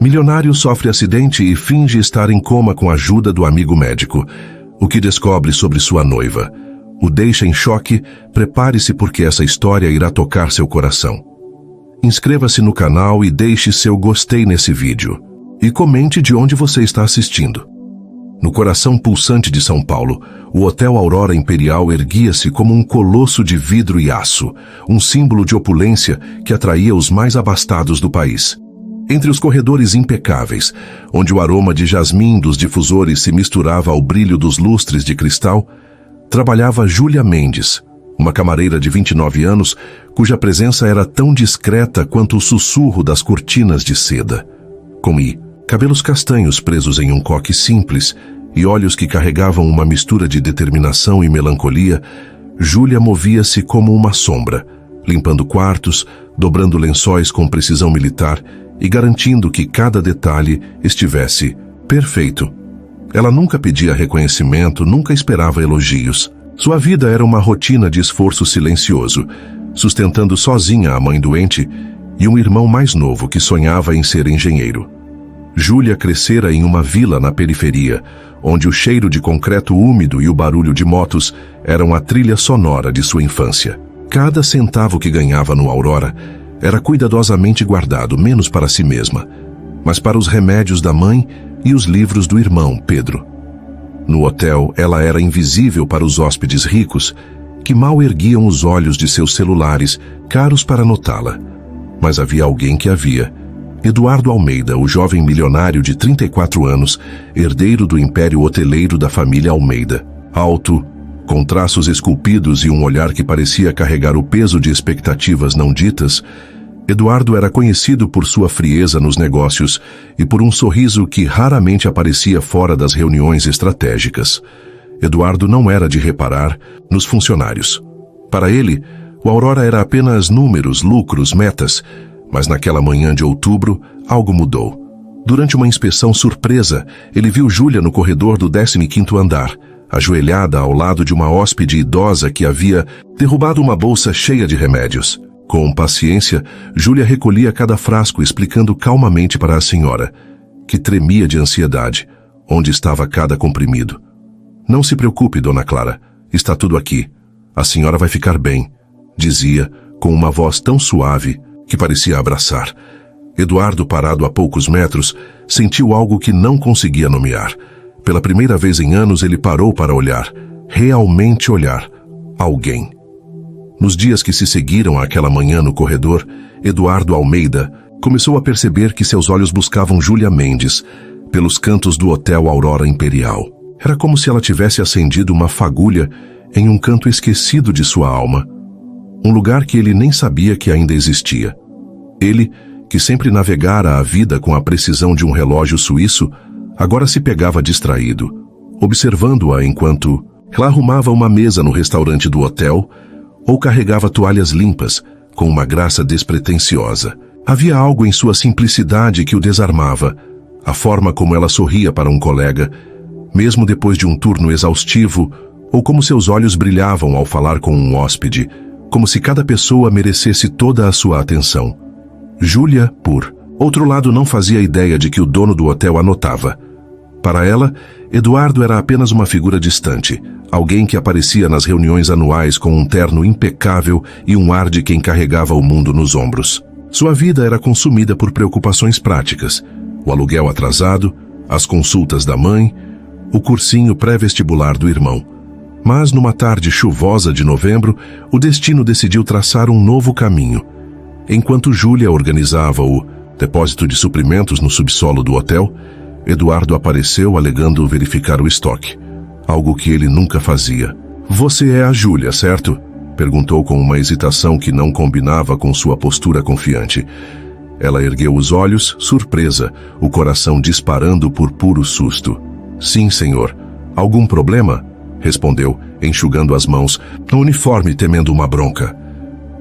Milionário sofre acidente e finge estar em coma com a ajuda do amigo médico. O que descobre sobre sua noiva o deixa em choque. Prepare-se porque essa história irá tocar seu coração. Inscreva-se no canal e deixe seu gostei nesse vídeo. E comente de onde você está assistindo. No coração pulsante de São Paulo, o Hotel Aurora Imperial erguia-se como um colosso de vidro e aço, um símbolo de opulência que atraía os mais abastados do país. Entre os corredores impecáveis, onde o aroma de jasmim dos difusores se misturava ao brilho dos lustres de cristal, trabalhava Júlia Mendes, uma camareira de 29 anos, cuja presença era tão discreta quanto o sussurro das cortinas de seda. Com cabelos castanhos presos em um coque simples e olhos que carregavam uma mistura de determinação e melancolia, Júlia movia-se como uma sombra, limpando quartos, dobrando lençóis com precisão militar e garantindo que cada detalhe estivesse perfeito. Ela nunca pedia reconhecimento, nunca esperava elogios. Sua vida era uma rotina de esforço silencioso, sustentando sozinha a mãe doente e um irmão mais novo que sonhava em ser engenheiro. Júlia crescera em uma vila na periferia, onde o cheiro de concreto úmido e o barulho de motos eram a trilha sonora de sua infância. Cada centavo que ganhava no Aurora era cuidadosamente guardado, menos para si mesma, mas para os remédios da mãe e os livros do irmão, Pedro. No hotel, ela era invisível para os hóspedes ricos, que mal erguiam os olhos de seus celulares, caros para notá-la. Mas havia alguém que a via. Eduardo Almeida, o jovem milionário de 34 anos, herdeiro do império hoteleiro da família Almeida. Alto, com traços esculpidos e um olhar que parecia carregar o peso de expectativas não ditas, Eduardo era conhecido por sua frieza nos negócios e por um sorriso que raramente aparecia fora das reuniões estratégicas. Eduardo não era de reparar nos funcionários. Para ele, o Aurora era apenas números, lucros, metas. Mas naquela manhã de outubro, algo mudou. Durante uma inspeção surpresa, ele viu Júlia no corredor do 15º andar, ajoelhada ao lado de uma hóspede idosa que havia derrubado uma bolsa cheia de remédios. Com paciência, Júlia recolhia cada frasco, explicando calmamente para a senhora, que tremia de ansiedade, onde estava cada comprimido. "Não se preocupe, dona Clara, está tudo aqui. A senhora vai ficar bem", dizia, com uma voz tão suave que parecia abraçar. Eduardo, parado a poucos metros, sentiu algo que não conseguia nomear. Pela primeira vez em anos, ele parou para olhar, realmente olhar, alguém. Nos dias que se seguiram àquela manhã no corredor, Eduardo Almeida começou a perceber que seus olhos buscavam Júlia Mendes pelos cantos do Hotel Aurora Imperial. Era como se ela tivesse acendido uma fagulha em um canto esquecido de sua alma. Um lugar que ele nem sabia que ainda existia. Ele, que sempre navegara a vida com a precisão de um relógio suíço, agora se pegava distraído, observando-a enquanto ela arrumava uma mesa no restaurante do hotel ou carregava toalhas limpas, com uma graça despretensiosa. Havia algo em sua simplicidade que o desarmava, a forma como ela sorria para um colega, mesmo depois de um turno exaustivo, ou como seus olhos brilhavam ao falar com um hóspede, como se cada pessoa merecesse toda a sua atenção. Júlia, por outro lado, não fazia ideia de que o dono do hotel a notava. Para ela, Eduardo era apenas uma figura distante, alguém que aparecia nas reuniões anuais com um terno impecável e um ar de quem carregava o mundo nos ombros. Sua vida era consumida por preocupações práticas, o aluguel atrasado, as consultas da mãe, o cursinho pré-vestibular do irmão. Mas numa tarde chuvosa de novembro, o destino decidiu traçar um novo caminho. Enquanto Júlia organizava o depósito de suprimentos no subsolo do hotel, Eduardo apareceu alegando verificar o estoque, algo que ele nunca fazia. "Você é a Júlia, certo?", perguntou com uma hesitação que não combinava com sua postura confiante. Ela ergueu os olhos, surpresa, o coração disparando por puro susto. "Sim, senhor. Algum problema?", respondeu, enxugando as mãos, no uniforme temendo uma bronca.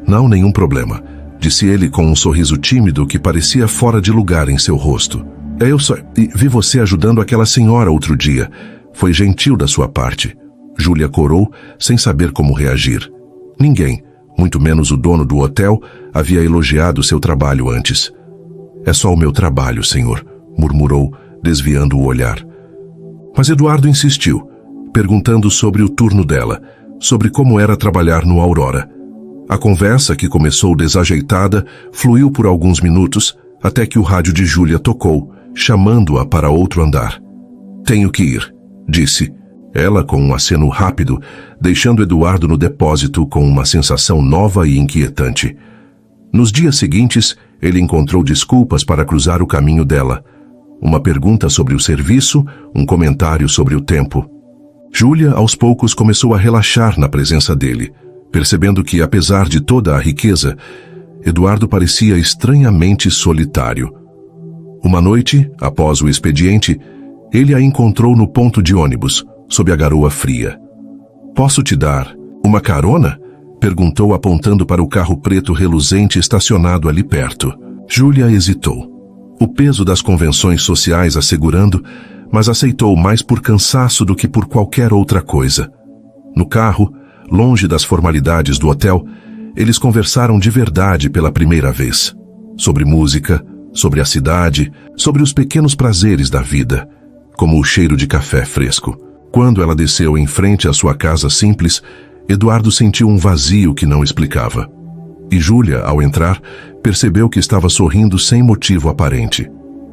"Não, nenhum problema", disse ele com um sorriso tímido que parecia fora de lugar em seu rosto. "Eu só vi você ajudando aquela senhora outro dia. Foi gentil da sua parte." Júlia corou, sem saber como reagir. Ninguém, muito menos o dono do hotel, havia elogiado seu trabalho antes. "É só o meu trabalho, senhor", murmurou, desviando o olhar. Mas Eduardo insistiu, perguntando sobre o turno dela, sobre como era trabalhar no Aurora. A conversa, que começou desajeitada, fluiu por alguns minutos, até que o rádio de Júlia tocou, chamando-a para outro andar. Tenho que ir, disse, ela com um aceno rápido, deixando Eduardo no depósito com uma sensação nova e inquietante. Nos dias seguintes, ele encontrou desculpas para cruzar o caminho dela. Uma pergunta sobre o serviço, um comentário sobre o tempo. Júlia, aos poucos, começou a relaxar na presença dele, percebendo que, apesar de toda a riqueza, Eduardo parecia estranhamente solitário. Uma noite, após o expediente, ele a encontrou no ponto de ônibus, sob a garoa fria. Posso te dar uma carona? Perguntou, apontando para o carro preto reluzente estacionado ali perto. Júlia hesitou. O peso das convenções sociais assegurando, mas aceitou mais por cansaço do que por qualquer outra coisa. No carro, longe das formalidades do hotel, eles conversaram de verdade pela primeira vez. Sobre música, sobre a cidade, sobre os pequenos prazeres da vida, como o cheiro de café fresco. Quando ela desceu em frente à sua casa simples, Eduardo sentiu um vazio que não explicava. E Júlia, ao entrar, percebeu que estava sorrindo sem motivo aparente.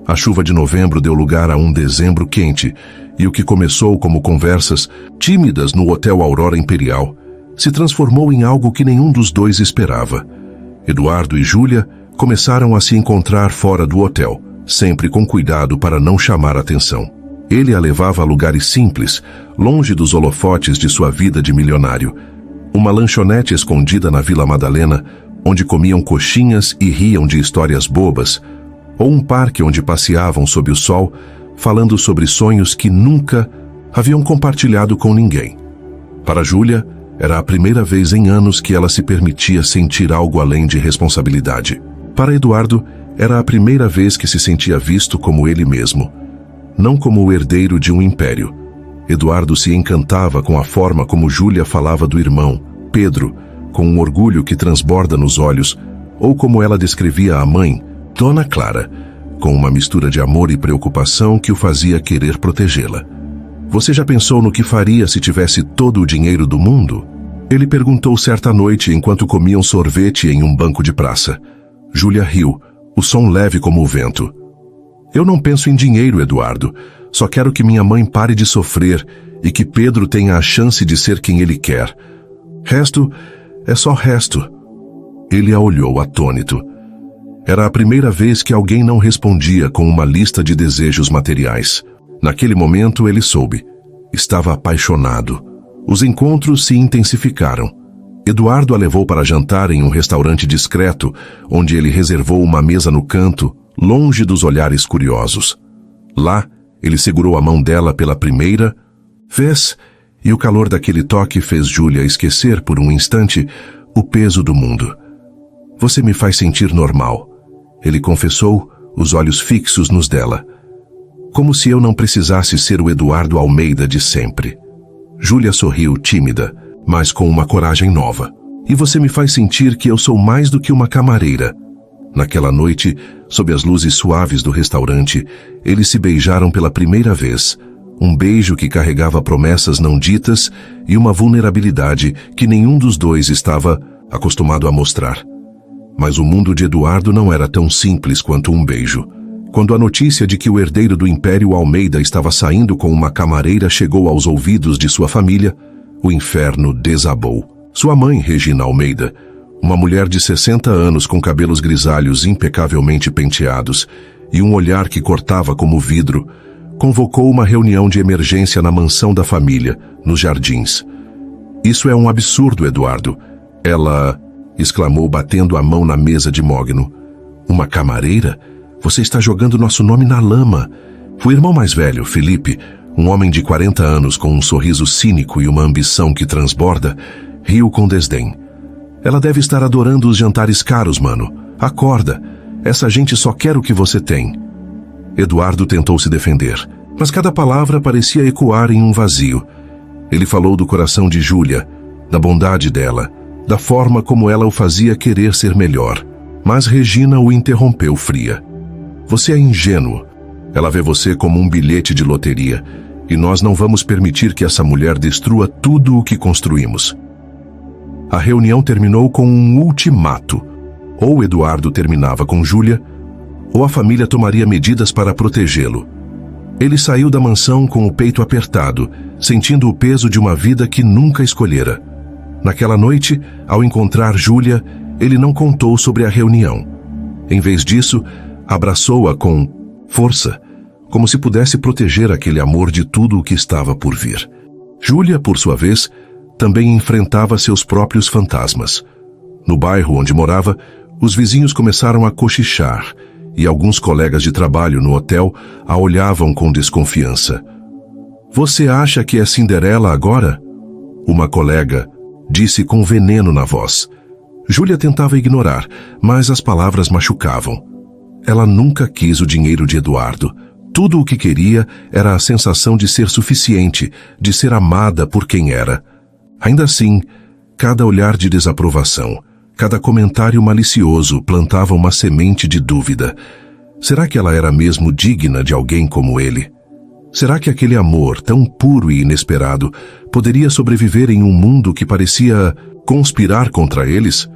A chuva de novembro deu lugar a um dezembro quente, e o que começou como conversas tímidas no Hotel Aurora Imperial se transformou em algo que nenhum dos dois esperava. Eduardo e Júlia começaram a se encontrar fora do hotel, sempre com cuidado para não chamar atenção. Ele a levava a lugares simples, longe dos holofotes de sua vida de milionário. Uma lanchonete escondida na Vila Madalena, onde comiam coxinhas e riam de histórias bobas, ou um parque onde passeavam sob o sol, falando sobre sonhos que nunca haviam compartilhado com ninguém. Para Júlia, era a primeira vez em anos que ela se permitia sentir algo além de responsabilidade. Para Eduardo, era a primeira vez que se sentia visto como ele mesmo, não como o herdeiro de um império. Eduardo se encantava com a forma como Júlia falava do irmão, Pedro, com um orgulho que transborda nos olhos, ou como ela descrevia a mãe, Dona Clara, com uma mistura de amor e preocupação que o fazia querer protegê-la. Você já pensou no que faria se tivesse todo o dinheiro do mundo? Ele perguntou certa noite enquanto comiam sorvete em um banco de praça. Júlia riu, o som leve como o vento. Eu não penso em dinheiro, Eduardo. Só quero que minha mãe pare de sofrer e que Pedro tenha a chance de ser quem ele quer. Resto é só resto. Ele a olhou atônito. Era a primeira vez que alguém não respondia com uma lista de desejos materiais. Naquele momento ele soube. Estava apaixonado. Os encontros se intensificaram. Eduardo a levou para jantar em um restaurante discreto, onde ele reservou uma mesa no canto, longe dos olhares curiosos. Lá, ele segurou a mão dela pela primeira vez, e o calor daquele toque fez Júlia esquecer por um instante o peso do mundo. Você me faz sentir normal, ele confessou, os olhos fixos nos dela. Como se eu não precisasse ser o Eduardo Almeida de sempre. Júlia sorriu tímida, mas com uma coragem nova. E você me faz sentir que eu sou mais do que uma camareira. Naquela noite, sob as luzes suaves do restaurante, eles se beijaram pela primeira vez. Um beijo que carregava promessas não ditas e uma vulnerabilidade que nenhum dos dois estava acostumado a mostrar. Mas o mundo de Eduardo não era tão simples quanto um beijo. Quando a notícia de que o herdeiro do Império Almeida estava saindo com uma camareira chegou aos ouvidos de sua família, o inferno desabou. Sua mãe, Regina Almeida, uma mulher de 60 anos com cabelos grisalhos impecavelmente penteados e um olhar que cortava como vidro, convocou uma reunião de emergência na mansão da família, nos jardins. Isso é um absurdo, Eduardo. Ela exclamou, batendo a mão na mesa de mogno. Uma camareira? Você está jogando nosso nome na lama. O irmão mais velho, Felipe, um homem de 40 anos com um sorriso cínico e uma ambição que transborda, riu com desdém. Ela deve estar adorando os jantares caros, mano. Acorda. Essa gente só quer o que você tem. Eduardo tentou se defender, mas cada palavra parecia ecoar em um vazio. Ele falou do coração de Júlia, da bondade dela, da forma como ela o fazia querer ser melhor. Mas Regina o interrompeu fria. Você é ingênuo. Ela vê você como um bilhete de loteria, e nós não vamos permitir que essa mulher destrua tudo o que construímos. A reunião terminou com um ultimato. Ou Eduardo terminava com Júlia, ou a família tomaria medidas para protegê-lo. Ele saiu da mansão com o peito apertado, sentindo o peso de uma vida que nunca escolhera. Naquela noite, ao encontrar Júlia, ele não contou sobre a reunião. Em vez disso, abraçou-a com força, como se pudesse proteger aquele amor de tudo o que estava por vir. Júlia, por sua vez, também enfrentava seus próprios fantasmas. No bairro onde morava, os vizinhos começaram a cochichar, e alguns colegas de trabalho no hotel a olhavam com desconfiança. "Você acha que é Cinderela agora?" Uma colega disse com veneno na voz. Júlia tentava ignorar, mas as palavras machucavam. Ela nunca quis o dinheiro de Eduardo. Tudo o que queria era a sensação de ser suficiente, de ser amada por quem era. Ainda assim, cada olhar de desaprovação, cada comentário malicioso plantava uma semente de dúvida. Será que ela era mesmo digna de alguém como ele? Será que aquele amor, tão puro e inesperado, poderia sobreviver em um mundo que parecia conspirar contra eles?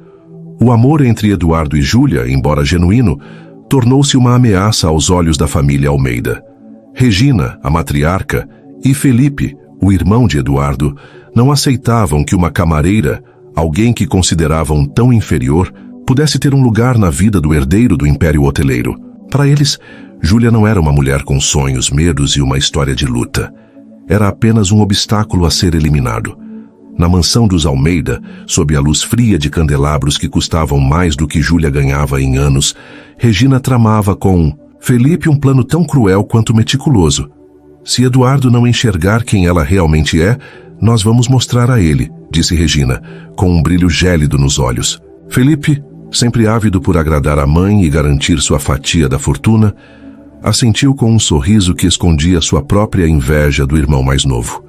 O amor entre Eduardo e Júlia, embora genuíno, tornou-se uma ameaça aos olhos da família Almeida. Regina, a matriarca, e Felipe, o irmão de Eduardo, não aceitavam que uma camareira, alguém que consideravam tão inferior, pudesse ter um lugar na vida do herdeiro do império hoteleiro. Para eles, Júlia não era uma mulher com sonhos, medos e uma história de luta. Era apenas um obstáculo a ser eliminado. Na mansão dos Almeida, sob a luz fria de candelabros que custavam mais do que Júlia ganhava em anos, Regina tramava com Felipe um plano tão cruel quanto meticuloso. "Se Eduardo não enxergar quem ela realmente é, nós vamos mostrar a ele", disse Regina, com um brilho gélido nos olhos. Felipe, sempre ávido por agradar a mãe e garantir sua fatia da fortuna, assentiu com um sorriso que escondia sua própria inveja do irmão mais novo.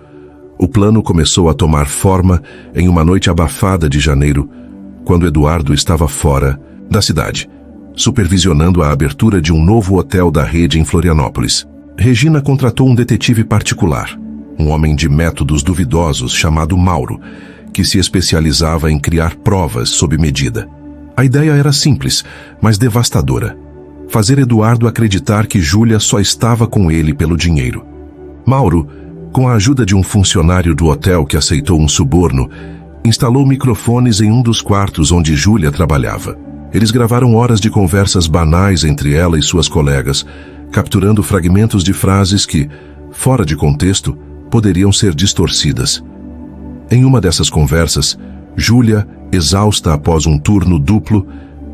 O plano começou a tomar forma em uma noite abafada de janeiro, quando Eduardo estava fora da cidade, supervisionando a abertura de um novo hotel da rede em Florianópolis. Regina contratou um detetive particular, um homem de métodos duvidosos chamado Mauro, que se especializava em criar provas sob medida. A ideia era simples, mas devastadora: fazer Eduardo acreditar que Júlia só estava com ele pelo dinheiro. Mauro, com a ajuda de um funcionário do hotel que aceitou um suborno, instalou microfones em um dos quartos onde Júlia trabalhava. Eles gravaram horas de conversas banais entre ela e suas colegas, capturando fragmentos de frases que, fora de contexto, poderiam ser distorcidas. Em uma dessas conversas, Júlia, exausta após um turno duplo,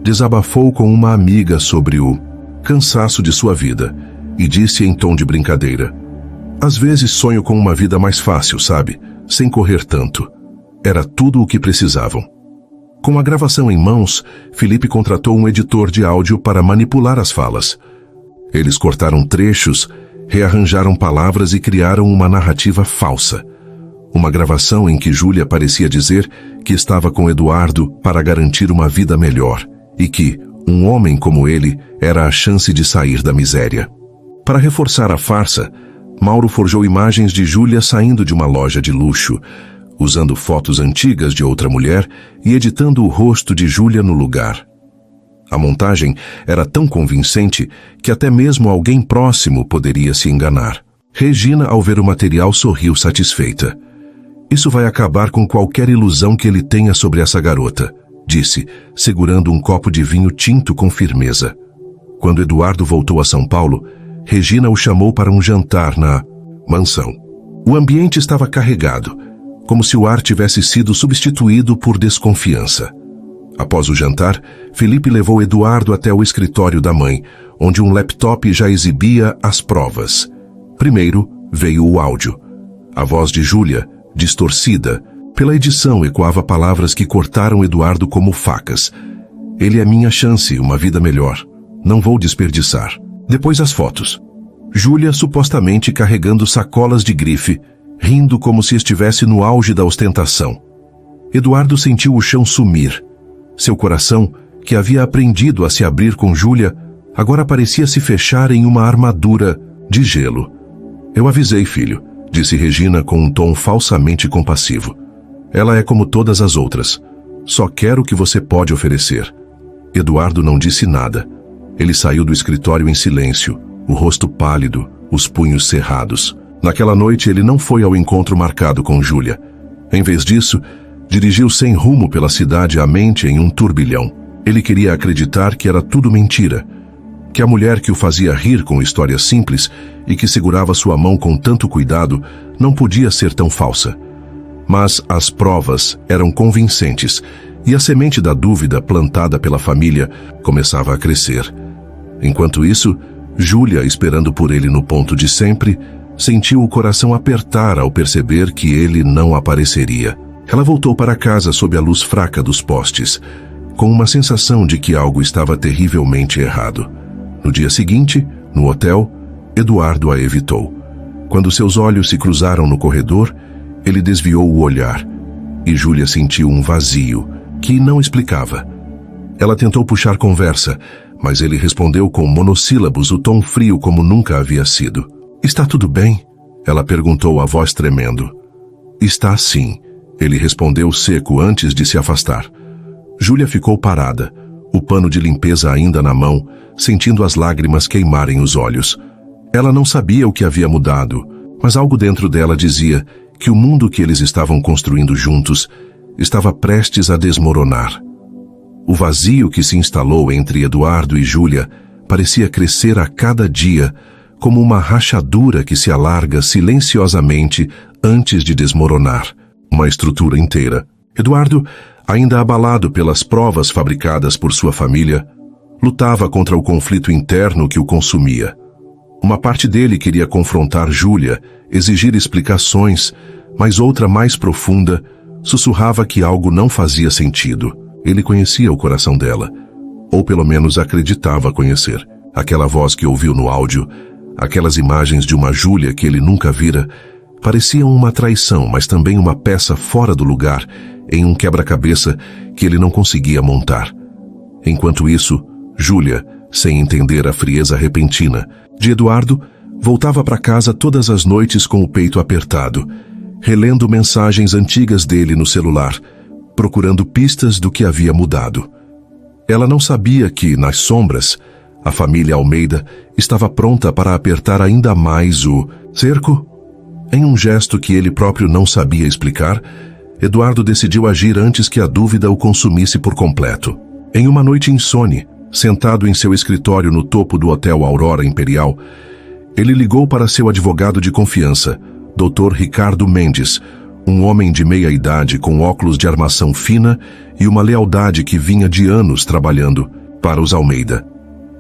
desabafou com uma amiga sobre o cansaço de sua vida e disse em tom de brincadeira: "Às vezes sonho com uma vida mais fácil, sabe? Sem correr tanto." Era tudo o que precisavam. Com a gravação em mãos, Felipe contratou um editor de áudio para manipular as falas. Eles cortaram trechos, rearranjaram palavras e criaram uma narrativa falsa. Uma gravação em que Júlia parecia dizer que estava com Eduardo para garantir uma vida melhor e que um homem como ele era a chance de sair da miséria. Para reforçar a farsa, Mauro forjou imagens de Júlia saindo de uma loja de luxo, usando fotos antigas de outra mulher e editando o rosto de Júlia no lugar. A montagem era tão convincente que até mesmo alguém próximo poderia se enganar. Regina, ao ver o material, sorriu satisfeita. "Isso vai acabar com qualquer ilusão que ele tenha sobre essa garota", disse, segurando um copo de vinho tinto com firmeza. Quando Eduardo voltou a São Paulo, Regina o chamou para um jantar na mansão. O ambiente estava carregado, como se o ar tivesse sido substituído por desconfiança. Após o jantar, Felipe levou Eduardo até o escritório da mãe, onde um laptop já exibia as provas. Primeiro veio o áudio. A voz de Júlia, distorcida, pela edição ecoava palavras que cortaram Eduardo como facas. "Ele é minha chance, uma vida melhor. Não vou desperdiçar." Depois as fotos. Júlia supostamente carregando sacolas de grife, rindo como se estivesse no auge da ostentação. Eduardo sentiu o chão sumir. Seu coração, que havia aprendido a se abrir com Júlia, agora parecia se fechar em uma armadura de gelo. Eu avisei, filho, disse Regina com um tom falsamente compassivo. Ela é como todas as outras. Só quer o que você pode oferecer. Eduardo não disse nada. Ele saiu do escritório em silêncio, o rosto pálido, os punhos cerrados. Naquela noite ele não foi ao encontro marcado com Júlia. Em vez disso, dirigiu sem rumo pela cidade, a mente em um turbilhão. Ele queria acreditar que era tudo mentira, que a mulher que o fazia rir com histórias simples e que segurava sua mão com tanto cuidado não podia ser tão falsa. Mas as provas eram convincentes e a semente da dúvida plantada pela família começava a crescer. Enquanto isso, Júlia, esperando por ele no ponto de sempre, sentiu o coração apertar ao perceber que ele não apareceria. Ela voltou para casa sob a luz fraca dos postes, com uma sensação de que algo estava terrivelmente errado. No dia seguinte, no hotel, Eduardo a evitou. Quando seus olhos se cruzaram no corredor, ele desviou o olhar, e Júlia sentiu um vazio que não explicava. Ela tentou puxar conversa, mas ele respondeu com monossílabos, o tom frio como nunca havia sido. Está tudo bem? Ela perguntou, a voz tremendo. Está sim, ele respondeu seco antes de se afastar. Júlia ficou parada, o pano de limpeza ainda na mão, sentindo as lágrimas queimarem os olhos. Ela não sabia o que havia mudado, mas algo dentro dela dizia que o mundo que eles estavam construindo juntos estava prestes a desmoronar. O vazio que se instalou entre Eduardo e Júlia parecia crescer a cada dia, como uma rachadura que se alarga silenciosamente antes de desmoronar, uma estrutura inteira. Eduardo, ainda abalado pelas provas fabricadas por sua família, lutava contra o conflito interno que o consumia. Uma parte dele queria confrontar Júlia, exigir explicações, mas outra mais profunda sussurrava que algo não fazia sentido. Ele conhecia o coração dela, ou pelo menos acreditava conhecer. Aquela voz que ouviu no áudio, aquelas imagens de uma Júlia que ele nunca vira, pareciam uma traição, mas também uma peça fora do lugar, em um quebra-cabeça que ele não conseguia montar. Enquanto isso, Júlia, sem entender a frieza repentina de Eduardo, voltava para casa todas as noites com o peito apertado, relendo mensagens antigas dele no celular, procurando pistas do que havia mudado. Ela não sabia que, nas sombras, a família Almeida estava pronta para apertar ainda mais o cerco. Em um gesto que ele próprio não sabia explicar, Eduardo decidiu agir antes que a dúvida o consumisse por completo. Em uma noite insone, sentado em seu escritório no topo do Hotel Aurora Imperial, ele ligou para seu advogado de confiança, Dr. Ricardo Mendes, um homem de meia-idade com óculos de armação fina e uma lealdade que vinha de anos trabalhando para os Almeida.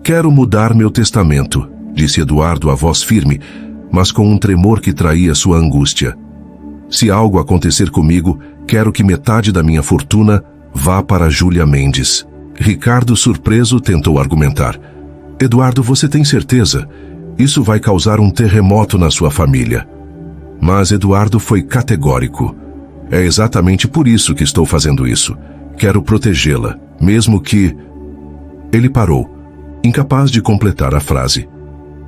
Quero mudar meu testamento, disse Eduardo, a voz firme, mas com um tremor que traía sua angústia. Se algo acontecer comigo, quero que metade da minha fortuna vá para Júlia Mendes. Ricardo, surpreso, tentou argumentar. Eduardo, você tem certeza? Isso vai causar um terremoto na sua família. Mas Eduardo foi categórico. É exatamente por isso que estou fazendo isso. Quero protegê-la, mesmo que... Ele parou, incapaz de completar a frase.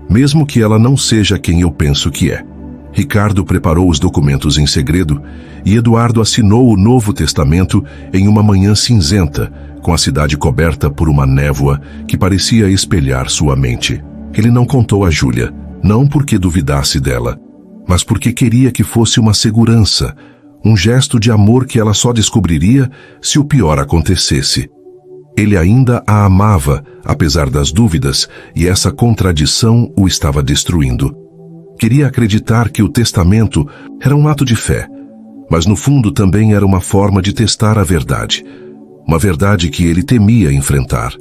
Mesmo que ela não seja quem eu penso que é. Ricardo preparou os documentos em segredo e Eduardo assinou o Novo Testamento em uma manhã cinzenta, com a cidade coberta por uma névoa que parecia espelhar sua mente. Ele não contou a Júlia, não porque duvidasse dela, mas porque queria que fosse uma segurança, um gesto de amor que ela só descobriria se o pior acontecesse. Ele ainda a amava, apesar das dúvidas, e essa contradição o estava destruindo. Queria acreditar que o testamento era um ato de fé, mas no fundo também era uma forma de testar a verdade, uma verdade que ele temia enfrentar.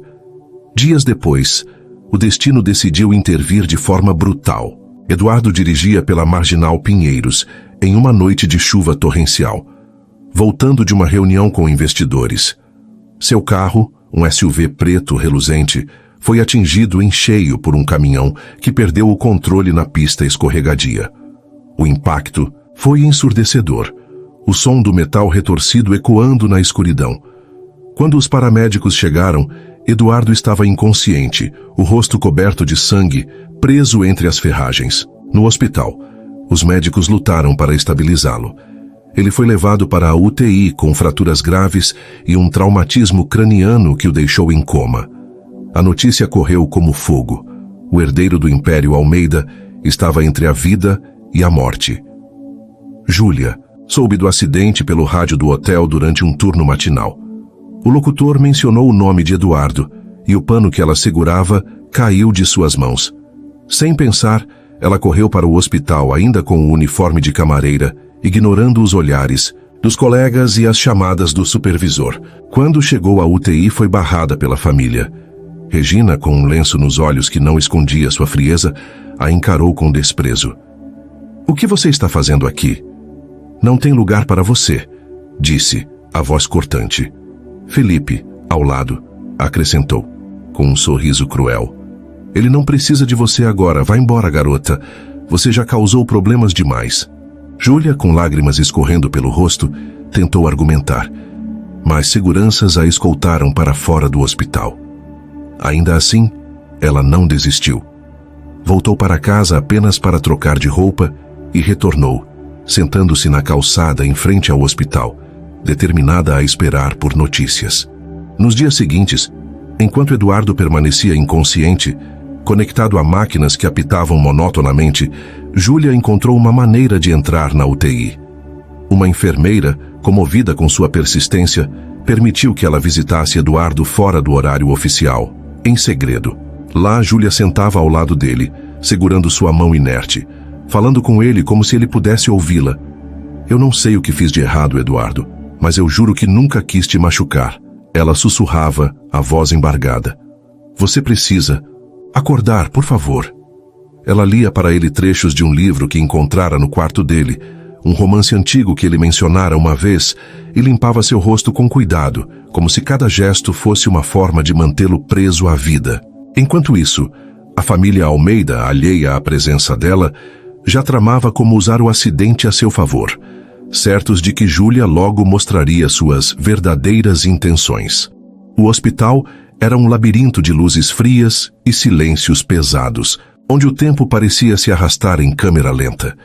Dias depois, o destino decidiu intervir de forma brutal. Eduardo dirigia pela Marginal Pinheiros, em uma noite de chuva torrencial, voltando de uma reunião com investidores. Seu carro, um SUV preto reluzente, foi atingido em cheio por um caminhão que perdeu o controle na pista escorregadia. O impacto foi ensurdecedor, o som do metal retorcido ecoando na escuridão. Quando os paramédicos chegaram, Eduardo estava inconsciente, o rosto coberto de sangue, preso entre as ferragens. No hospital, os médicos lutaram para estabilizá-lo. Ele foi levado para a UTI com fraturas graves e um traumatismo craniano que o deixou em coma. A notícia correu como fogo. O herdeiro do Império Almeida estava entre a vida e a morte. Júlia soube do acidente pelo rádio do hotel durante um turno matinal. O locutor mencionou o nome de Eduardo e o pano que ela segurava caiu de suas mãos. Sem pensar, ela correu para o hospital ainda com o uniforme de camareira, ignorando os olhares dos colegas e as chamadas do supervisor. Quando chegou à UTI, foi barrada pela família. Regina, com um lenço nos olhos que não escondia sua frieza, a encarou com desprezo. "O que você está fazendo aqui?" "Não tem lugar para você", disse, a voz cortante. Felipe, ao lado, acrescentou, com um sorriso cruel. "Ele não precisa de você agora. Vá embora, garota. Você já causou problemas demais." Júlia, com lágrimas escorrendo pelo rosto, tentou argumentar, mas seguranças a escoltaram para fora do hospital. Ainda assim, ela não desistiu. Voltou para casa apenas para trocar de roupa e retornou, sentando-se na calçada em frente ao hospital, determinada a esperar por notícias. Nos dias seguintes, enquanto Eduardo permanecia inconsciente, conectado a máquinas que apitavam monotonamente, Júlia encontrou uma maneira de entrar na UTI. Uma enfermeira, comovida com sua persistência, permitiu que ela visitasse Eduardo fora do horário oficial, em segredo. Lá, Júlia sentava ao lado dele, segurando sua mão inerte, falando com ele como se ele pudesse ouvi-la. "Eu não sei o que fiz de errado, Eduardo, mas eu juro que nunca quis te machucar." Ela sussurrava, a voz embargada. "Você precisa acordar, por favor." Ela lia para ele trechos de um livro que encontrara no quarto dele, um romance antigo que ele mencionara uma vez, e limpava seu rosto com cuidado, como se cada gesto fosse uma forma de mantê-lo preso à vida. Enquanto isso, a família Almeida, alheia à presença dela, já tramava como usar o acidente a seu favor, certos de que Júlia logo mostraria suas verdadeiras intenções. O hospital era um labirinto de luzes frias e silêncios pesados, onde o tempo parecia se arrastar em câmera lenta.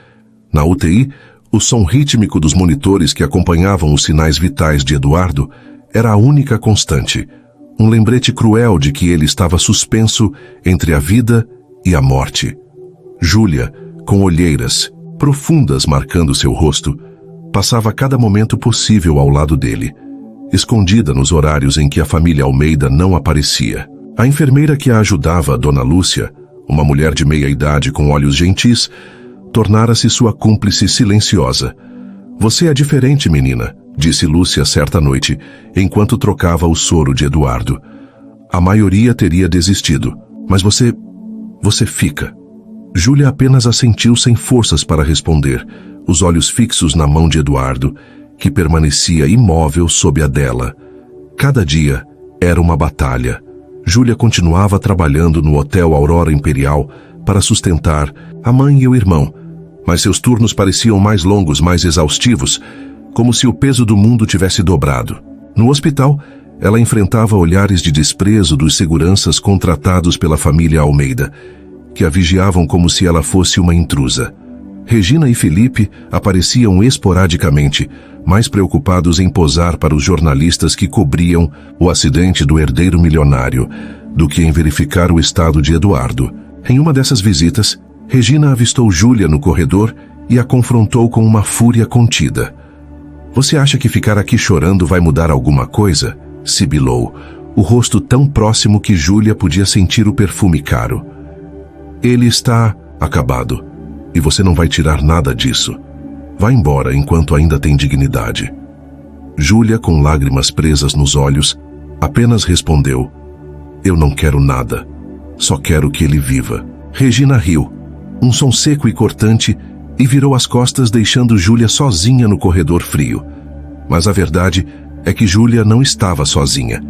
Na UTI, o som rítmico dos monitores que acompanhavam os sinais vitais de Eduardo era a única constante, um lembrete cruel de que ele estava suspenso entre a vida e a morte. Júlia, com olheiras profundas marcando seu rosto, passava cada momento possível ao lado dele, escondida nos horários em que a família Almeida não aparecia. A enfermeira que a ajudava, Dona Lúcia, uma mulher de meia-idade com olhos gentis, tornara-se sua cúmplice silenciosa. "Você é diferente, menina", disse Lúcia certa noite, enquanto trocava o soro de Eduardo. "A maioria teria desistido, mas você fica." Júlia apenas assentiu sem forças para responder, os olhos fixos na mão de Eduardo, que permanecia imóvel sob a dela. Cada dia era uma batalha. Júlia continuava trabalhando no Hotel Aurora Imperial para sustentar a mãe e o irmão, mas seus turnos pareciam mais longos, mais exaustivos, como se o peso do mundo tivesse dobrado. No hospital, ela enfrentava olhares de desprezo dos seguranças contratados pela família Almeida, que a vigiavam como se ela fosse uma intrusa. Regina e Felipe apareciam esporadicamente, mais preocupados em posar para os jornalistas que cobriam o acidente do herdeiro milionário, do que em verificar o estado de Eduardo. Em uma dessas visitas, Regina avistou Júlia no corredor e a confrontou com uma fúria contida. "Você acha que ficar aqui chorando vai mudar alguma coisa?" sibilou, o rosto tão próximo que Júlia podia sentir o perfume caro. "Ele está acabado, e você não vai tirar nada disso. Vá embora enquanto ainda tem dignidade." Júlia, com lágrimas presas nos olhos, apenas respondeu: "Eu não quero nada. Só quero que ele viva." Regina riu, um som seco e cortante, e virou as costas, deixando Júlia sozinha no corredor frio. Mas a verdade é que Júlia não estava sozinha.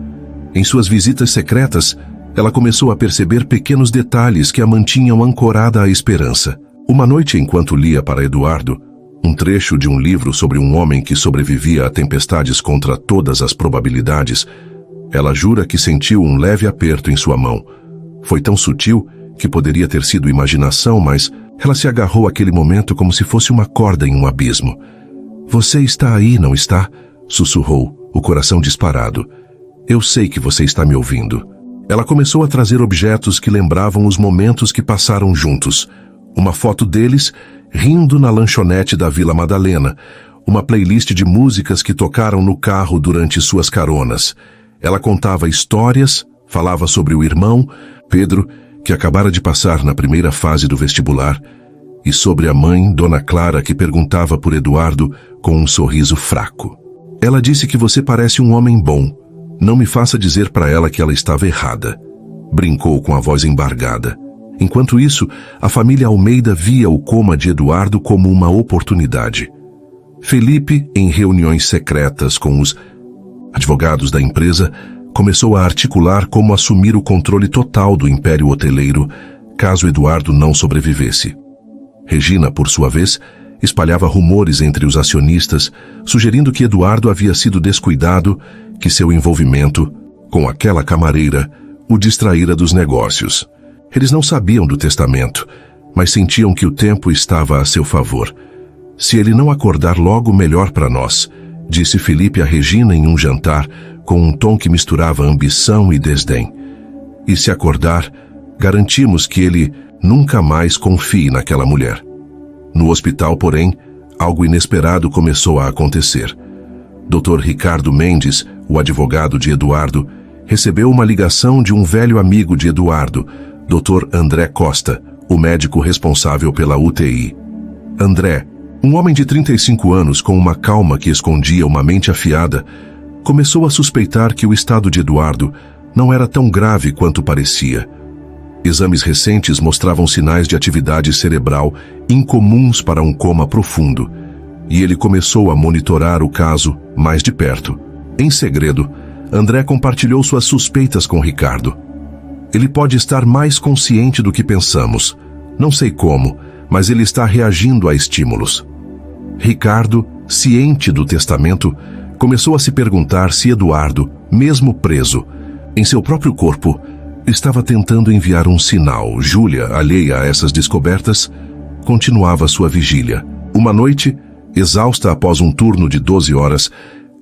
Em suas visitas secretas, ela começou a perceber pequenos detalhes que a mantinham ancorada à esperança. Uma noite, enquanto lia para Eduardo um trecho de um livro sobre um homem que sobrevivia a tempestades contra todas as probabilidades, Ela jura que sentiu um leve aperto em sua mão. Foi tão sutil que poderia ter sido imaginação, mas ela se agarrou àquele momento como se fosse uma corda em um abismo. Você está aí, não está? Sussurrou, o coração disparado. Eu sei que você está me ouvindo. Ela começou a trazer objetos que lembravam os momentos que passaram juntos. Uma foto deles rindo na lanchonete da Vila Madalena, uma playlist de músicas que tocaram no carro durante suas caronas. Ela contava histórias, falava sobre o irmão, Pedro, que acabara de passar na primeira fase do vestibular, e sobre a mãe, Dona Clara, que perguntava por Eduardo com um sorriso fraco. Ela disse que você parece um homem bom. Não me faça dizer para ela que ela estava errada. Brincou com a voz embargada. Enquanto isso, a família Almeida via o coma de Eduardo como uma oportunidade. Felipe, em reuniões secretas com os advogados da empresa, começou a articular como assumir o controle total do império hoteleiro, caso Eduardo não sobrevivesse. Regina, por sua vez, espalhava rumores entre os acionistas, sugerindo que Eduardo havia sido descuidado, que seu envolvimento com aquela camareira o distraíra dos negócios. Eles não sabiam do testamento, mas sentiam que o tempo estava a seu favor. Se ele não acordar logo, melhor para nós, disse Felipe a Regina em um jantar, com um tom que misturava ambição e desdém. E se acordar, garantimos que ele nunca mais confie naquela mulher. No hospital, porém, algo inesperado começou a acontecer. Dr. Ricardo Mendes, o advogado de Eduardo, recebeu uma ligação de um velho amigo de Eduardo, Dr. André Costa, o médico responsável pela UTI. André, um homem de 35 anos com uma calma que escondia uma mente afiada, começou a suspeitar que o estado de Eduardo não era tão grave quanto parecia. Exames recentes mostravam sinais de atividade cerebral incomuns para um coma profundo, e ele começou a monitorar o caso mais de perto. Em segredo, André compartilhou suas suspeitas com Ricardo. Ele pode estar mais consciente do que pensamos. Não sei como, mas ele está reagindo a estímulos. Ricardo, ciente do testamento, começou a se perguntar se Eduardo, mesmo preso, em seu próprio corpo, estava tentando enviar um sinal. Júlia, alheia a essas descobertas, continuava sua vigília. Uma noite, exausta após um turno de 12 horas,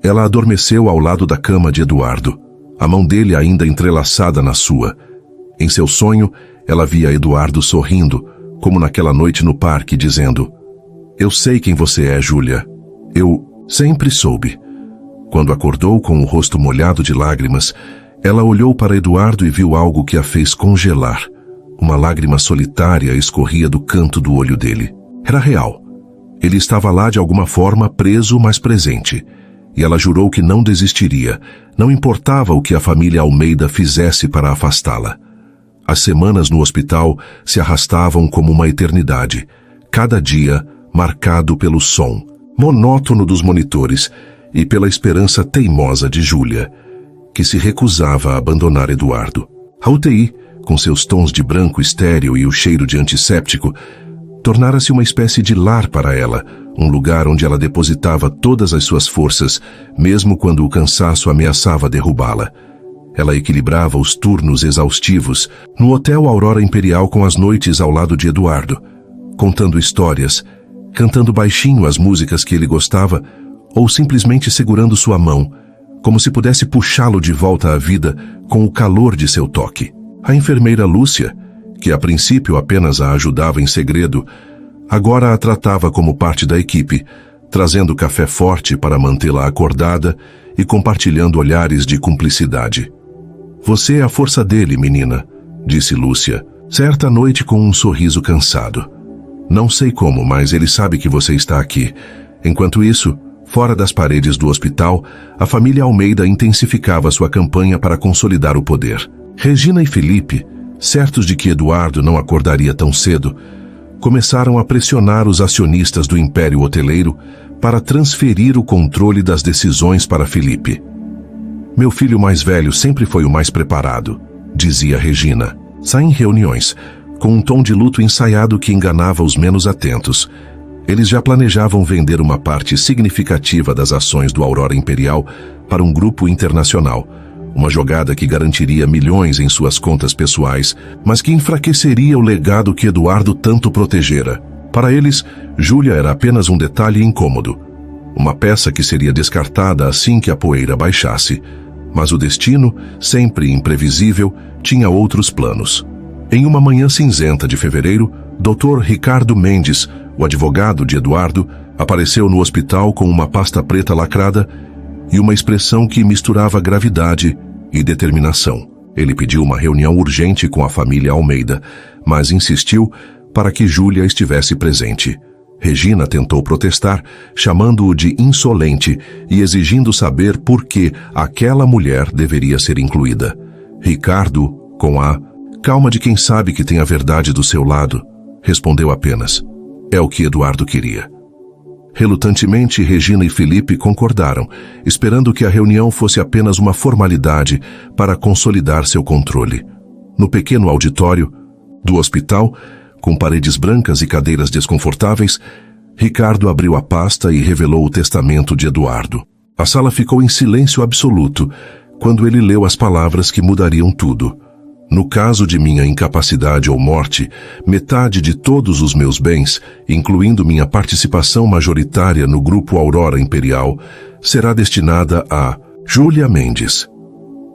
ela adormeceu ao lado da cama de Eduardo, a mão dele ainda entrelaçada na sua. Em seu sonho, ela via Eduardo sorrindo, como naquela noite no parque, dizendo: "Eu sei quem você é, Júlia. Eu sempre soube." Quando acordou com o rosto molhado de lágrimas, ela olhou para Eduardo e viu algo que a fez congelar. Uma lágrima solitária escorria do canto do olho dele. Era real. Ele estava lá de alguma forma, preso, mas presente. E ela jurou que não desistiria, não importava o que a família Almeida fizesse para afastá-la. As semanas no hospital se arrastavam como uma eternidade, cada dia marcado pelo som monótono dos monitores e pela esperança teimosa de Júlia, que se recusava a abandonar Eduardo. A UTI, com seus tons de branco estéril e o cheiro de antisséptico, tornara-se uma espécie de lar para ela, um lugar onde ela depositava todas as suas forças, mesmo quando o cansaço ameaçava derrubá-la. Ela equilibrava os turnos exaustivos no Hotel Aurora Imperial com as noites ao lado de Eduardo, contando histórias, cantando baixinho as músicas que ele gostava ou simplesmente segurando sua mão, como se pudesse puxá-lo de volta à vida com o calor de seu toque. A enfermeira Lúcia, que a princípio apenas a ajudava em segredo, agora a tratava como parte da equipe, trazendo café forte para mantê-la acordada e compartilhando olhares de cumplicidade. "Você é a força dele, menina", disse Lúcia, certa noite com um sorriso cansado. "Não sei como, mas ele sabe que você está aqui." Enquanto isso, fora das paredes do hospital, a família Almeida intensificava sua campanha para consolidar o poder. Regina e Felipe, certos de que Eduardo não acordaria tão cedo, começaram a pressionar os acionistas do império hoteleiro para transferir o controle das decisões para Felipe. "Meu filho mais velho sempre foi o mais preparado", dizia Regina. Sai em reuniões, com um tom de luto ensaiado que enganava os menos atentos. Eles já planejavam vender uma parte significativa das ações do Aurora Imperial para um grupo internacional, Uma jogada que garantiria milhões em suas contas pessoais, mas que enfraqueceria o legado que Eduardo tanto protegera. Para eles, Júlia era apenas um detalhe incômodo. Uma peça que seria descartada assim que a poeira baixasse. Mas o destino, sempre imprevisível, tinha outros planos. Em uma manhã cinzenta de fevereiro, Dr. Ricardo Mendes, o advogado de Eduardo, apareceu no hospital com uma pasta preta lacrada e uma expressão que misturava gravidade e determinação. Ele pediu uma reunião urgente com a família Almeida, mas insistiu para que Júlia estivesse presente. Regina tentou protestar, chamando-o de insolente e exigindo saber por que aquela mulher deveria ser incluída. Ricardo, com a calma de quem sabe que tem a verdade do seu lado, respondeu apenas: é o que Eduardo queria. Relutantemente, Regina e Felipe concordaram, esperando que a reunião fosse apenas uma formalidade para consolidar seu controle. No pequeno auditório do hospital, com paredes brancas e cadeiras desconfortáveis, Ricardo abriu a pasta e revelou o testamento de Eduardo. A sala ficou em silêncio absoluto quando ele leu as palavras que mudariam tudo. No caso de minha incapacidade ou morte, metade de todos os meus bens, incluindo minha participação majoritária no Grupo Aurora Imperial, será destinada a Júlia Mendes.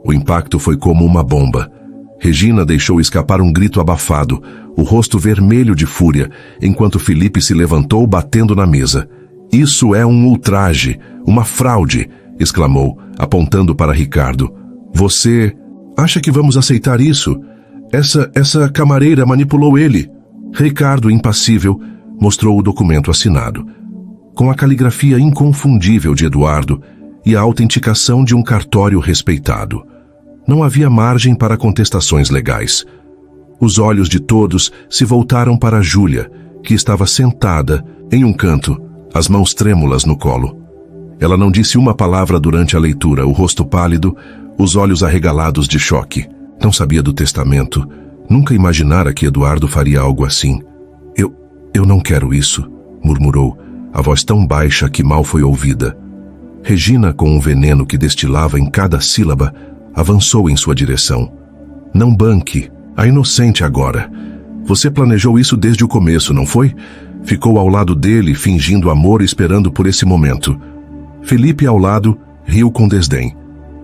O impacto foi como uma bomba. Regina deixou escapar um grito abafado, o rosto vermelho de fúria, enquanto Felipe se levantou batendo na mesa. Isso é um ultraje, uma fraude, exclamou, apontando para Ricardo. Você acha que vamos aceitar isso? Essa camareira manipulou ele. Ricardo, impassível, mostrou o documento assinado, com a caligrafia inconfundível de Eduardo e a autenticação de um cartório respeitado. Não havia margem para contestações legais. Os olhos de todos se voltaram para Júlia, que estava sentada em um canto, as mãos trêmulas no colo. Ela não disse uma palavra durante a leitura, o rosto pálido, os olhos arregalados de choque. Não sabia do testamento. Nunca imaginara que Eduardo faria algo assim. Eu não quero isso, murmurou, a voz tão baixa que mal foi ouvida. Regina, com um veneno que destilava em cada sílaba, avançou em sua direção. Não banque a inocente agora. Você planejou isso desde o começo, não foi? Ficou ao lado dele, fingindo amor, esperando por esse momento. Felipe, ao lado, riu com desdém.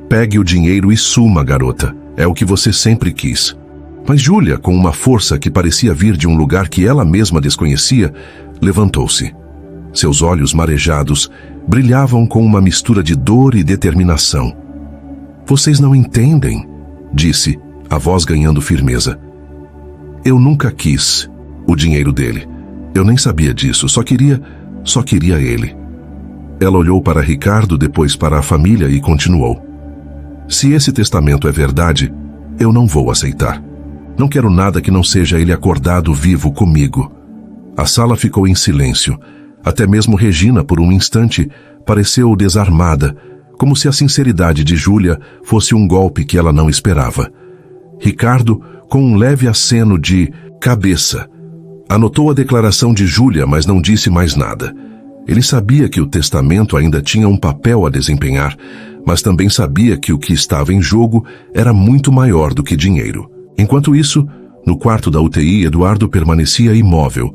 Pegue o dinheiro e suma, garota. É o que você sempre quis. Mas Júlia, com uma força que parecia vir de um lugar que ela mesma desconhecia, levantou-se. Seus olhos marejados brilhavam com uma mistura de dor e determinação. Vocês não entendem, disse, a voz ganhando firmeza. Eu nunca quis o dinheiro dele. Eu nem sabia disso, só queria ele. Ela olhou para Ricardo, depois para a família e continuou. Se esse testamento é verdade, eu não vou aceitar. Não quero nada que não seja ele acordado vivo comigo. A sala ficou em silêncio. Até mesmo Regina, por um instante, pareceu desarmada, como se a sinceridade de Júlia fosse um golpe que ela não esperava. Ricardo, com um leve aceno de cabeça, anotou a declaração de Júlia, mas não disse mais nada. Ele sabia que o testamento ainda tinha um papel a desempenhar, mas também sabia que o que estava em jogo era muito maior do que dinheiro. Enquanto isso, no quarto da UTI, Eduardo permanecia imóvel,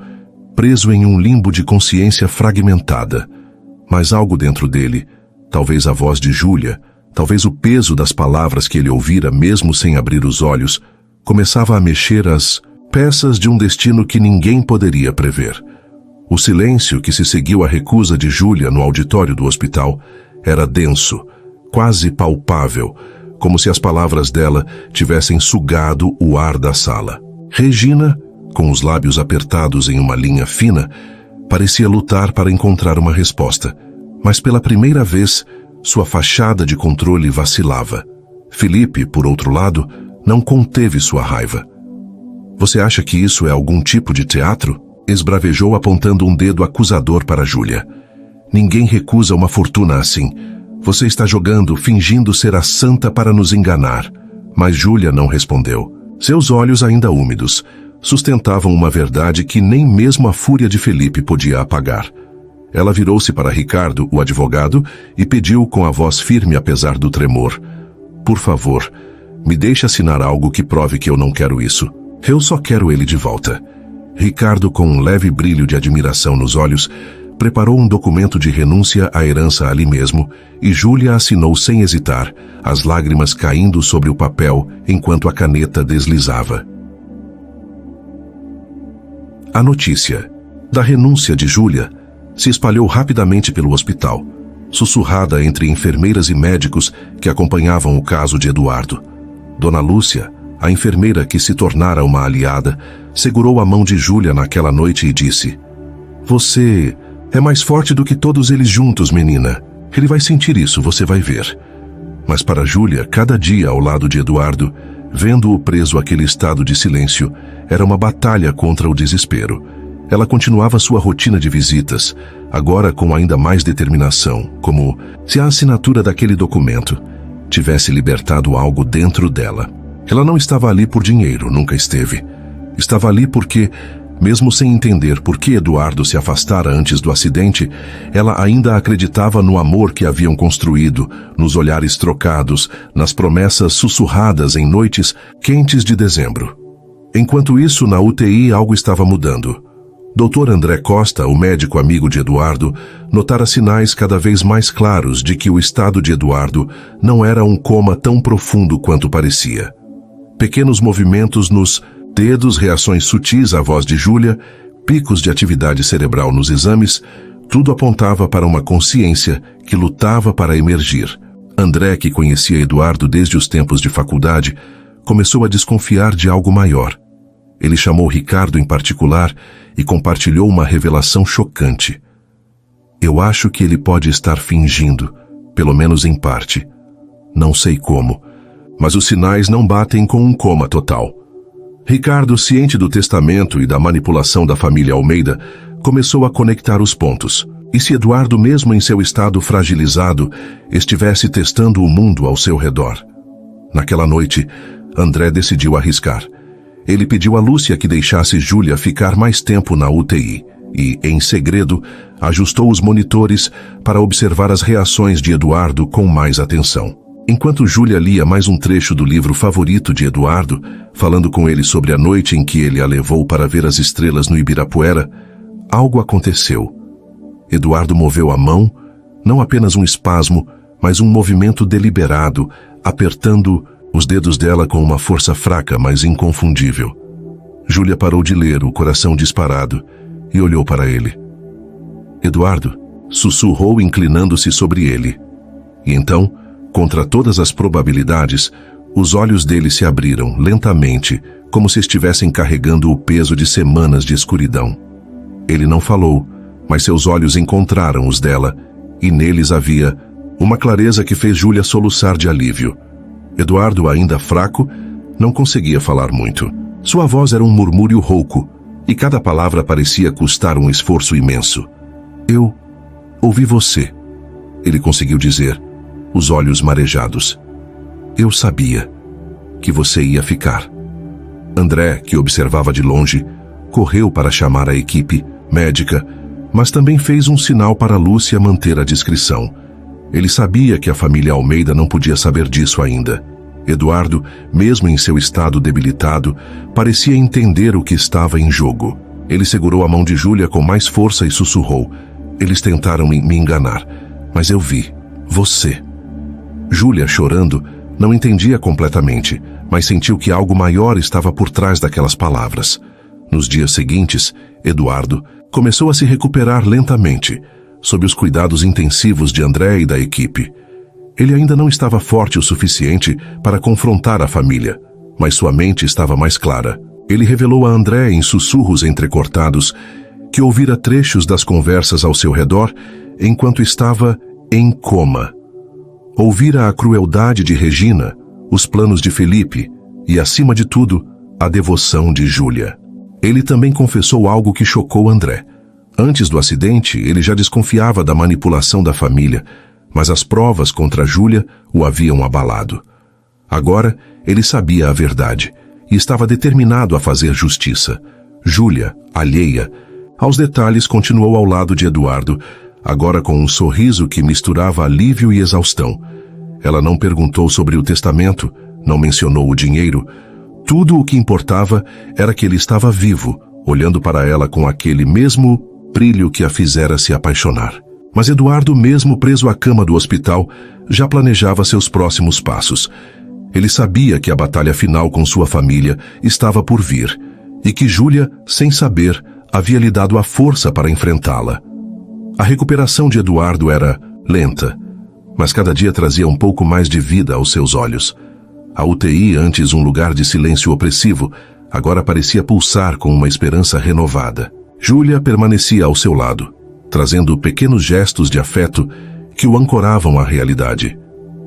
preso em um limbo de consciência fragmentada. Mas algo dentro dele, talvez a voz de Júlia, talvez o peso das palavras que ele ouvira mesmo sem abrir os olhos, começava a mexer as peças de um destino que ninguém poderia prever. O silêncio que se seguiu à recusa de Júlia no auditório do hospital era denso, quase palpável, como se as palavras dela tivessem sugado o ar da sala. Regina, com os lábios apertados em uma linha fina, parecia lutar para encontrar uma resposta, mas pela primeira vez, sua fachada de controle vacilava. Felipe, por outro lado, não conteve sua raiva. Você acha que isso é algum tipo de teatro? Esbravejou apontando um dedo acusador para Júlia. Ninguém recusa uma fortuna assim. Você está jogando, fingindo ser a santa para nos enganar. Mas Júlia não respondeu. Seus olhos, ainda úmidos, sustentavam uma verdade que nem mesmo a fúria de Felipe podia apagar. Ela virou-se para Ricardo, o advogado, e pediu com a voz firme apesar do tremor. Por favor, me deixe assinar algo que prove que eu não quero isso. Eu só quero ele de volta. Ricardo, com um leve brilho de admiração nos olhos, preparou um documento de renúncia à herança ali mesmo e Júlia assinou sem hesitar, as lágrimas caindo sobre o papel enquanto a caneta deslizava. A notícia da renúncia de Júlia se espalhou rapidamente pelo hospital, sussurrada entre enfermeiras e médicos que acompanhavam o caso de Eduardo. Dona Lúcia, a enfermeira que se tornara uma aliada, segurou a mão de Júlia naquela noite e disse: "Você é mais forte do que todos eles juntos, menina. Ele vai sentir isso, você vai ver." Mas para Júlia, cada dia ao lado de Eduardo, vendo-o preso àquele estado de silêncio, era uma batalha contra o desespero. Ela continuava sua rotina de visitas, agora com ainda mais determinação, como se a assinatura daquele documento tivesse libertado algo dentro dela. Ela não estava ali por dinheiro, nunca esteve. Estava ali porque, mesmo sem entender por que Eduardo se afastara antes do acidente, ela ainda acreditava no amor que haviam construído, nos olhares trocados, nas promessas sussurradas em noites quentes de dezembro. Enquanto isso, na UTI algo estava mudando. Dr. André Costa, o médico amigo de Eduardo, notara sinais cada vez mais claros de que o estado de Eduardo não era um coma tão profundo quanto parecia. Pequenos movimentos nos dedos, reações sutis à voz de Júlia, picos de atividade cerebral nos exames, tudo apontava para uma consciência que lutava para emergir. André, que conhecia Eduardo desde os tempos de faculdade, começou a desconfiar de algo maior. Ele chamou Ricardo em particular e compartilhou uma revelação chocante. "Eu acho que ele pode estar fingindo, pelo menos em parte. Não sei como, mas os sinais não batem com um coma total." Ricardo, ciente do testamento e da manipulação da família Almeida, começou a conectar os pontos. E se Eduardo, mesmo em seu estado fragilizado, estivesse testando o mundo ao seu redor? Naquela noite, André decidiu arriscar. Ele pediu a Lúcia que deixasse Júlia ficar mais tempo na UTI e, em segredo, ajustou os monitores para observar as reações de Eduardo com mais atenção. Enquanto Júlia lia mais um trecho do livro favorito de Eduardo, falando com ele sobre a noite em que ele a levou para ver as estrelas no Ibirapuera, algo aconteceu. Eduardo moveu a mão, não apenas um espasmo, mas um movimento deliberado, apertando os dedos dela com uma força fraca, mas inconfundível. Júlia parou de ler, o coração disparado, e olhou para ele. "Eduardo", sussurrou, inclinando-se sobre ele. E então, contra todas as probabilidades, os olhos dele se abriram lentamente, como se estivessem carregando o peso de semanas de escuridão. Ele não falou, mas seus olhos encontraram os dela, e neles havia uma clareza que fez Júlia soluçar de alívio. Eduardo, ainda fraco, não conseguia falar muito. Sua voz era um murmúrio rouco, e cada palavra parecia custar um esforço imenso. "Eu ouvi você", ele conseguiu dizer, os olhos marejados. "Eu sabia que você ia ficar." André, que observava de longe, correu para chamar a equipe médica, mas também fez um sinal para Lúcia manter a discrição. Ele sabia que a família Almeida não podia saber disso ainda. Eduardo, mesmo em seu estado debilitado, parecia entender o que estava em jogo. Ele segurou a mão de Júlia com mais força e sussurrou: "Eles tentaram me enganar, mas eu vi. Você." Júlia, chorando, não entendia completamente, mas sentiu que algo maior estava por trás daquelas palavras. Nos dias seguintes, Eduardo começou a se recuperar lentamente, sob os cuidados intensivos de André e da equipe. Ele ainda não estava forte o suficiente para confrontar a família, mas sua mente estava mais clara. Ele revelou a André, em sussurros entrecortados, que ouvira trechos das conversas ao seu redor enquanto estava em coma. Ouvira a crueldade de Regina, os planos de Felipe e, acima de tudo, a devoção de Júlia. Ele também confessou algo que chocou André. Antes do acidente, ele já desconfiava da manipulação da família, mas as provas contra Júlia o haviam abalado. Agora, ele sabia a verdade e estava determinado a fazer justiça. Júlia, alheia aos detalhes, continuou ao lado de Eduardo, agora com um sorriso que misturava alívio e exaustão. Ela não perguntou sobre o testamento, não mencionou o dinheiro. Tudo o que importava era que ele estava vivo, olhando para ela com aquele mesmo brilho que a fizera se apaixonar. Mas Eduardo, mesmo preso à cama do hospital, já planejava seus próximos passos. Ele sabia que a batalha final com sua família estava por vir, e que Júlia, sem saber, havia lhe dado a força para enfrentá-la. A recuperação de Eduardo era lenta, mas cada dia trazia um pouco mais de vida aos seus olhos. A UTI, antes um lugar de silêncio opressivo, agora parecia pulsar com uma esperança renovada. Júlia permanecia ao seu lado, trazendo pequenos gestos de afeto que o ancoravam à realidade.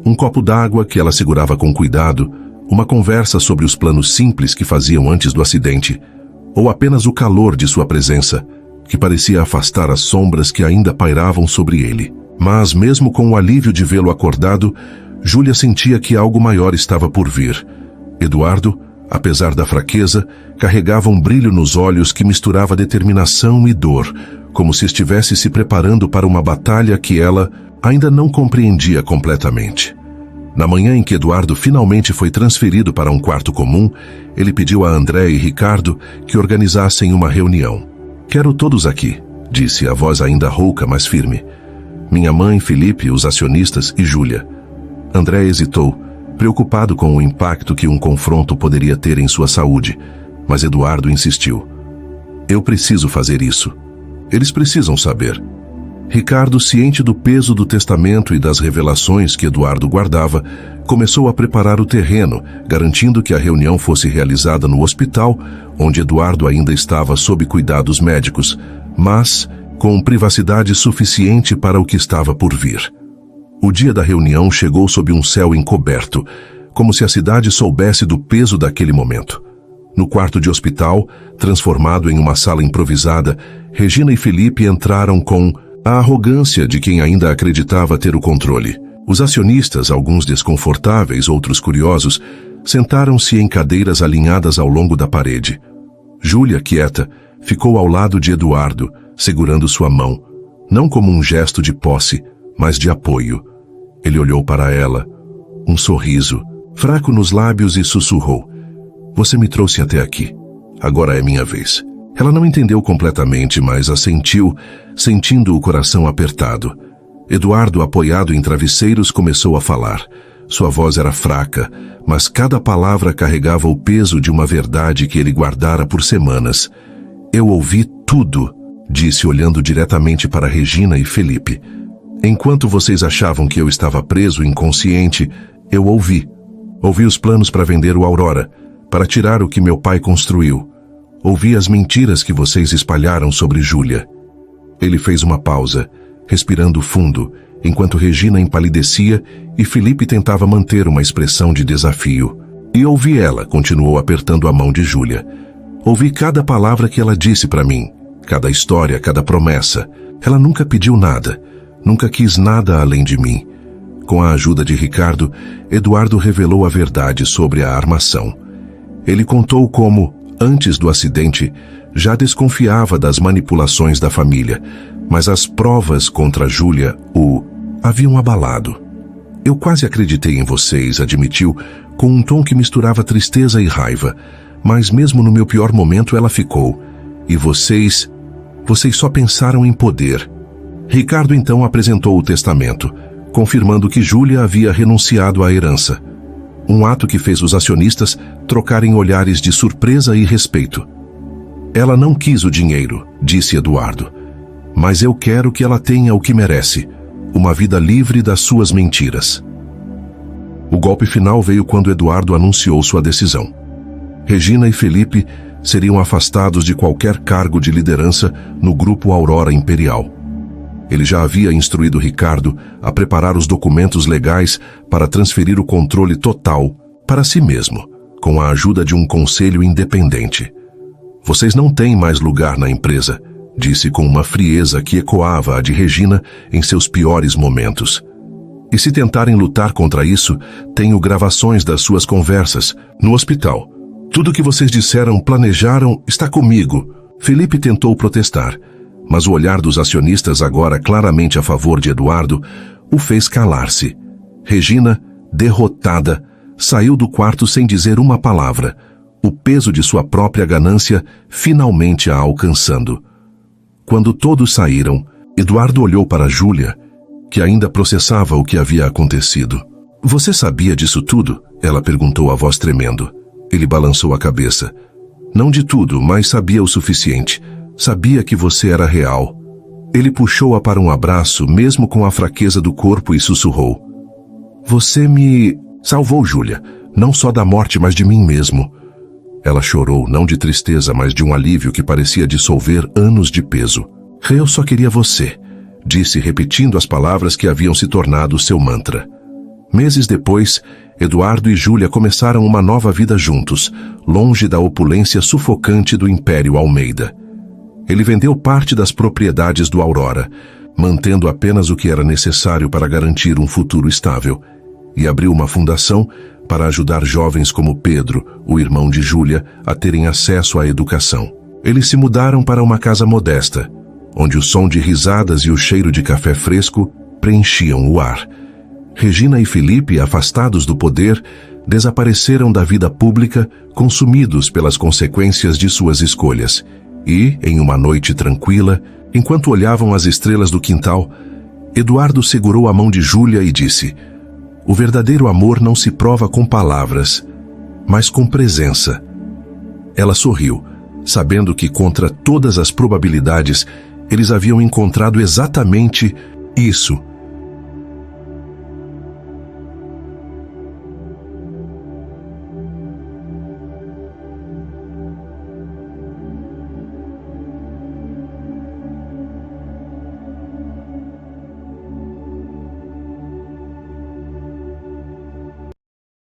Um copo d'água que ela segurava com cuidado, uma conversa sobre os planos simples que faziam antes do acidente, ou apenas o calor de sua presença, que parecia afastar as sombras que ainda pairavam sobre ele. Mas, mesmo com o alívio de vê-lo acordado, Júlia sentia que algo maior estava por vir. Eduardo, apesar da fraqueza, carregava um brilho nos olhos que misturava determinação e dor, como se estivesse se preparando para uma batalha que ela ainda não compreendia completamente. Na manhã em que Eduardo finalmente foi transferido para um quarto comum, ele pediu a André e Ricardo que organizassem uma reunião. "Quero todos aqui", disse, a voz ainda rouca, mas firme. "Minha mãe, Felipe, os acionistas e Júlia." André hesitou, preocupado com o impacto que um confronto poderia ter em sua saúde, mas Eduardo insistiu. "Eu preciso fazer isso. Eles precisam saber." Ricardo, ciente do peso do testamento e das revelações que Eduardo guardava, começou a preparar o terreno, garantindo que a reunião fosse realizada no hospital, onde Eduardo ainda estava sob cuidados médicos, mas com privacidade suficiente para o que estava por vir. O dia da reunião chegou sob um céu encoberto, como se a cidade soubesse do peso daquele momento. No quarto de hospital, transformado em uma sala improvisada, Regina e Felipe entraram com a arrogância de quem ainda acreditava ter o controle. Os acionistas, alguns desconfortáveis, outros curiosos, sentaram-se em cadeiras alinhadas ao longo da parede. Júlia, quieta, ficou ao lado de Eduardo, segurando sua mão, não como um gesto de posse, mas de apoio. Ele olhou para ela, um sorriso, fraco nos lábios, e sussurrou: "Você me trouxe até aqui. Agora é minha vez." Ela não entendeu completamente, mas assentiu, sentindo o coração apertado. Eduardo, apoiado em travesseiros, começou a falar. Sua voz era fraca, mas cada palavra carregava o peso de uma verdade que ele guardara por semanas. "Eu ouvi tudo", disse, olhando diretamente para Regina e Felipe. "Enquanto vocês achavam que eu estava preso, inconsciente, eu ouvi. Ouvi os planos para vender o Aurora, para tirar o que meu pai construiu. Ouvi as mentiras que vocês espalharam sobre Júlia." Ele fez uma pausa, respirando fundo, enquanto Regina empalidecia e Felipe tentava manter uma expressão de desafio. "E ouvi ela", continuou apertando a mão de Júlia. "Ouvi cada palavra que ela disse para mim, cada história, cada promessa. Ela nunca pediu nada, nunca quis nada além de mim." Com a ajuda de Ricardo, Eduardo revelou a verdade sobre a armação. Ele contou como, antes do acidente, já desconfiava das manipulações da família, mas as provas contra Júlia o haviam abalado. "Eu quase acreditei em vocês", admitiu, com um tom que misturava tristeza e raiva, "mas mesmo no meu pior momento ela ficou. E vocês só pensaram em poder." Ricardo então apresentou o testamento, confirmando que Júlia havia renunciado à herança. Um ato que fez os acionistas trocarem olhares de surpresa e respeito. "Ela não quis o dinheiro", disse Eduardo, "mas eu quero que ela tenha o que merece, uma vida livre das suas mentiras." O golpe final veio quando Eduardo anunciou sua decisão. Regina e Felipe seriam afastados de qualquer cargo de liderança no Grupo Aurora Imperial. Ele já havia instruído Ricardo a preparar os documentos legais para transferir o controle total para si mesmo, com a ajuda de um conselho independente. "Vocês não têm mais lugar na empresa", disse com uma frieza que ecoava a de Regina em seus piores momentos. "E se tentarem lutar contra isso, tenho gravações das suas conversas, no hospital. Tudo que vocês disseram, planejaram, está comigo." Felipe tentou protestar, mas o olhar dos acionistas, agora claramente a favor de Eduardo, o fez calar-se. Regina, derrotada, saiu do quarto sem dizer uma palavra, o peso de sua própria ganância finalmente a alcançando. Quando todos saíram, Eduardo olhou para Júlia, que ainda processava o que havia acontecido. "Você sabia disso tudo?" ela perguntou a voz tremendo. Ele balançou a cabeça. "Não de tudo, mas sabia o suficiente. Sabia que você era real." Ele puxou-a para um abraço, mesmo com a fraqueza do corpo, e sussurrou: "Você me salvou, Júlia, não só da morte, mas de mim mesmo." Ela chorou, não de tristeza, mas de um alívio que parecia dissolver anos de peso. "Eu só queria você", disse, repetindo as palavras que haviam se tornado seu mantra. Meses depois, Eduardo e Júlia começaram uma nova vida juntos, longe da opulência sufocante do Império Almeida. Ele vendeu parte das propriedades do Aurora, mantendo apenas o que era necessário para garantir um futuro estável, e abriu uma fundação para ajudar jovens como Pedro, o irmão de Júlia, a terem acesso à educação. Eles se mudaram para uma casa modesta, onde o som de risadas e o cheiro de café fresco preenchiam o ar. Regina e Felipe, afastados do poder, desapareceram da vida pública, consumidos pelas consequências de suas escolhas. E, em uma noite tranquila, enquanto olhavam as estrelas do quintal, Eduardo segurou a mão de Júlia e disse: "O verdadeiro amor não se prova com palavras, mas com presença." Ela sorriu, sabendo que, contra todas as probabilidades, eles haviam encontrado exatamente isso